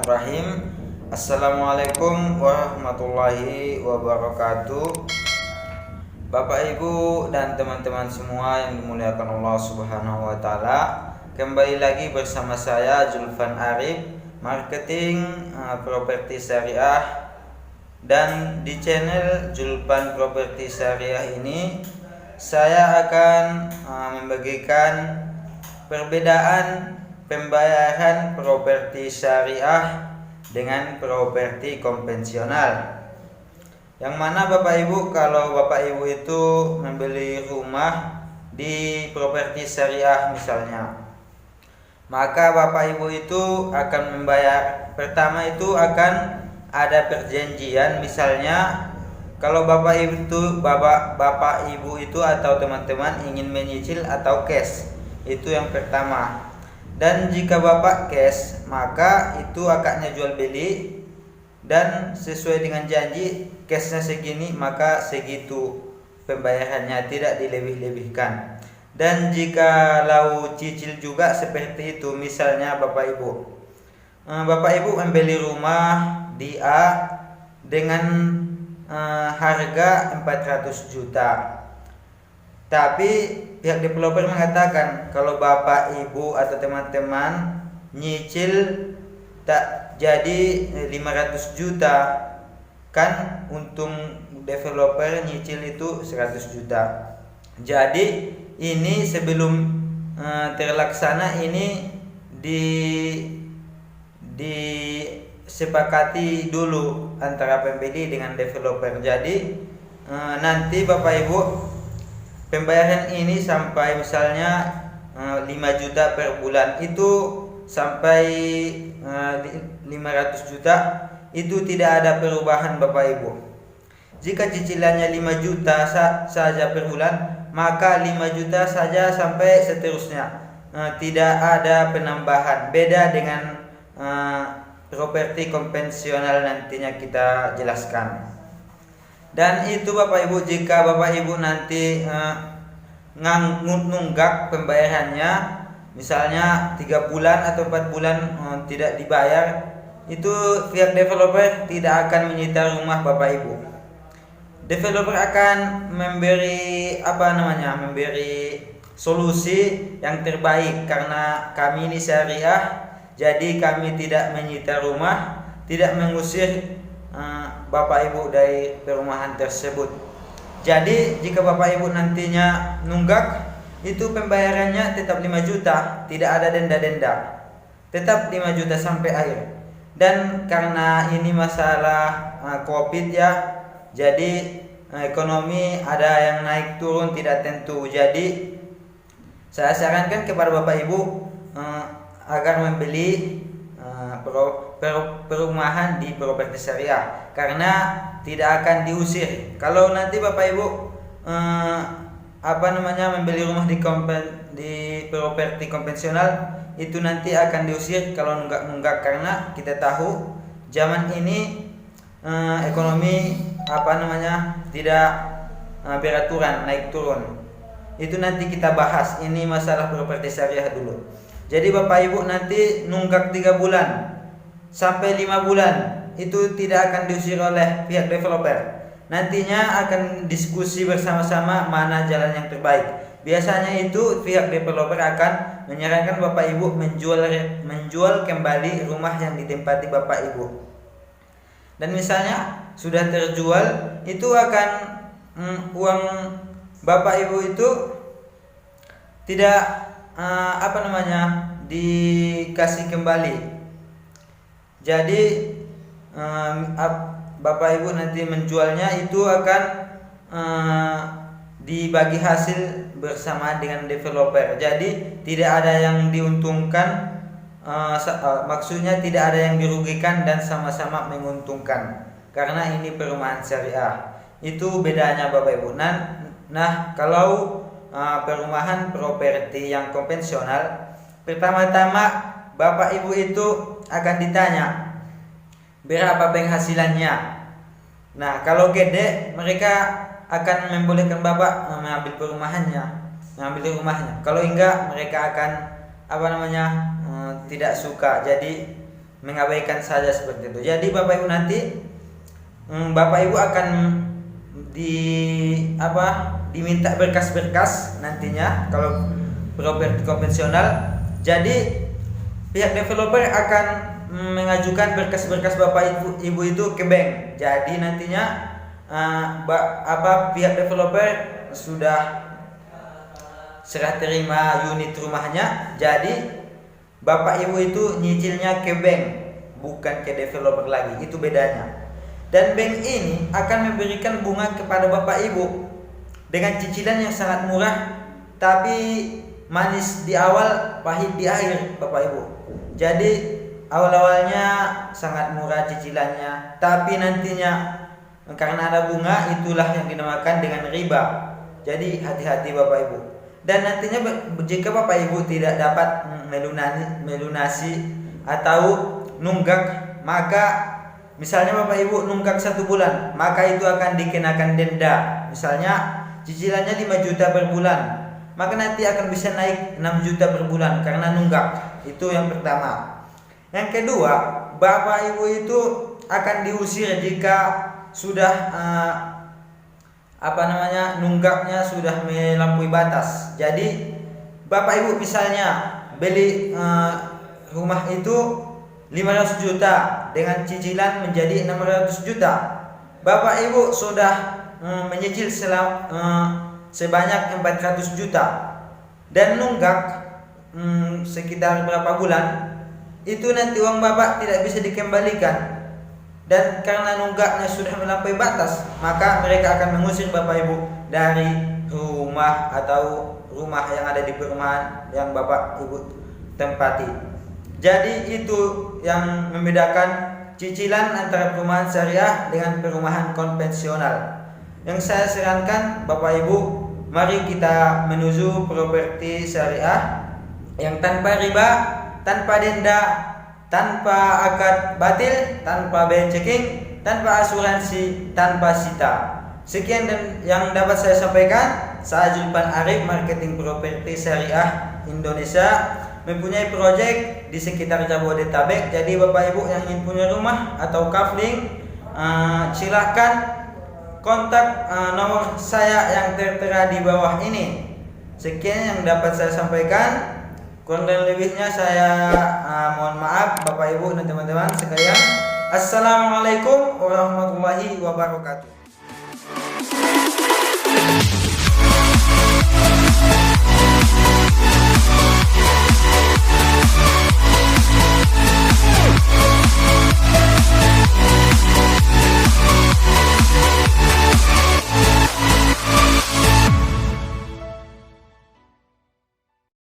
Bismillahirrahmanirrahim. Assalamualaikum warahmatullahi wabarakatuh. Bapak Ibu dan teman-teman semua yang dimuliakan Allah Subhanahu wa taala, kembali lagi bersama saya Zulfan Arif, marketing properti syariah. Dan di channel Zulfan Properti Syariah ini saya akan membagikan perbedaan pembayaran properti syariah dengan properti konvensional. Yang mana Bapak Ibu, kalau Bapak Ibu itu membeli rumah di properti syariah misalnya, maka Bapak Ibu itu akan membayar, pertama itu akan ada perjanjian. Misalnya kalau Bapak Ibu itu atau teman-teman ingin menyicil atau cash, itu yang pertama. Dan jika Bapak cash, maka itu akadnya jual beli, dan sesuai dengan janji cashnya segini maka segitu pembayarannya, tidak dilebih-lebihkan. Dan jika lau cicil juga seperti itu. Misalnya Bapak Ibu membeli rumah di A dengan harga 400 juta. Tapi pihak developer mengatakan kalau Bapak Ibu atau teman-teman nyicil tak jadi 500 juta, kan untung developer nyicil itu 100 juta. Jadi ini sebelum terlaksana ini disepakati dulu antara pembeli dengan developer. Jadi nanti Bapak Ibu pembayaran ini sampai misalnya 5 juta per bulan, itu sampai 500 juta itu tidak ada perubahan Bapak Ibu. Jika cicilannya 5 juta saja per bulan, maka 5 juta saja sampai seterusnya, tidak ada penambahan. Beda dengan properti konvensional, nantinya kita jelaskan. Dan itu Bapak Ibu, jika Bapak Ibu nanti nunggak pembayarannya, misalnya 3 bulan atau 4 bulan tidak dibayar, itu pihak developer tidak akan menyita rumah Bapak Ibu. Developer akan memberi solusi yang terbaik, karena kami ini syariah, jadi kami tidak menyita rumah, tidak mengusir Bapak Ibu dari perumahan tersebut. Jadi jika Bapak Ibu nantinya nunggak, itu pembayarannya tetap 5 juta, tidak ada denda-denda, tetap 5 juta sampai akhir. Dan karena ini masalah Covid ya, jadi ekonomi ada yang naik turun tidak tentu. Jadi saya sarankan kepada Bapak Ibu agar membeli perumahan di properti syariah, karena tidak akan diusir. Kalau nanti Bapak Ibu membeli rumah di properti konvensional, itu nanti akan diusir kalau nunggak, karena kita tahu zaman ini ekonomi tidak beraturan, naik turun. Itu nanti kita bahas, ini masalah properti syariah dulu. Jadi Bapak Ibu nanti nunggak 3 bulan sampai 5 bulan, itu tidak akan diusir oleh pihak developer. Nantinya akan diskusi bersama-sama mana jalan yang terbaik. Biasanya itu pihak developer akan menyarankan Bapak Ibu menjual kembali rumah yang ditempati Bapak Ibu. Dan misalnya sudah terjual, itu akan uang Bapak Ibu itu tidak dikasih kembali. Jadi Bapak Ibu nanti menjualnya itu akan dibagi hasil bersama dengan developer. Jadi tidak ada yang diuntungkan, maksudnya tidak ada yang dirugikan dan sama-sama menguntungkan, karena ini perumahan syariah. Itu bedanya Bapak Ibu. Nah, kalau perumahan properti yang konvensional, pertama-tama Bapak Ibu itu akan ditanya berapa penghasilannya. Nah, kalau gede, mereka akan membolehkan Bapak mengambil rumahnya. Kalau enggak, mereka akan tidak suka. Jadi mengabaikan saja seperti itu. Jadi Bapak Ibu nanti Bapak Ibu akan diminta berkas-berkas nantinya kalau properti konvensional. Jadi pihak developer akan mengajukan berkas-berkas Bapak Ibu itu ke bank. Jadi nantinya pihak developer sudah serah terima unit rumahnya. Jadi Bapak Ibu itu nyicilnya ke bank, bukan ke developer lagi. Itu bedanya. Dan bank ini akan memberikan bunga kepada Bapak Ibu dengan cicilan yang sangat murah, tapi manis di awal, pahit di akhir, Bapak Ibu. Jadi awal-awalnya sangat murah cicilannya, tapi nantinya karena ada bunga, itulah yang dinamakan dengan riba. Jadi hati-hati Bapak Ibu. Dan nantinya jika Bapak Ibu tidak dapat melunasi atau nunggak, maka misalnya Bapak Ibu nunggak 1 bulan, maka itu akan dikenakan denda. Misalnya cicilannya 5 juta per bulan, maka nanti akan bisa naik 6 juta per bulan karena nunggak. Itu yang pertama. Yang kedua, Bapak Ibu itu akan diusir jika sudah nunggaknya sudah melampaui batas. Jadi Bapak Ibu misalnya beli rumah itu 500 juta dengan cicilan menjadi 600 juta. Bapak Ibu sudah menyicil sebanyak 400 juta dan nunggak sekitar berapa bulan, itu nanti uang Bapak tidak bisa dikembalikan. Dan karena nunggaknya sudah melampaui batas, maka mereka akan mengusir Bapak Ibu dari rumah atau rumah yang ada di perumahan yang Bapak Ibu tempati. Jadi itu yang membedakan cicilan antara perumahan syariah dengan perumahan konvensional. Yang saya sarankan Bapak Ibu, mari kita menuju properti syariah yang tanpa riba, tanpa denda, tanpa akad batil, tanpa biaya checking, tanpa asuransi, tanpa sita. Sekian yang dapat saya sampaikan. Saya Julpan Arif, marketing properti syariah Indonesia, mempunyai proyek di sekitar Jabodetabek. Jadi Bapak Ibu yang ingin punya rumah atau kafling, silahkan kontak nomor saya yang tertera di bawah ini. Sekian yang dapat saya sampaikan. Kurang dan lebihnya saya mohon maaf Bapak Ibu dan teman-teman sekalian. Assalamualaikum warahmatullahi wabarakatuh.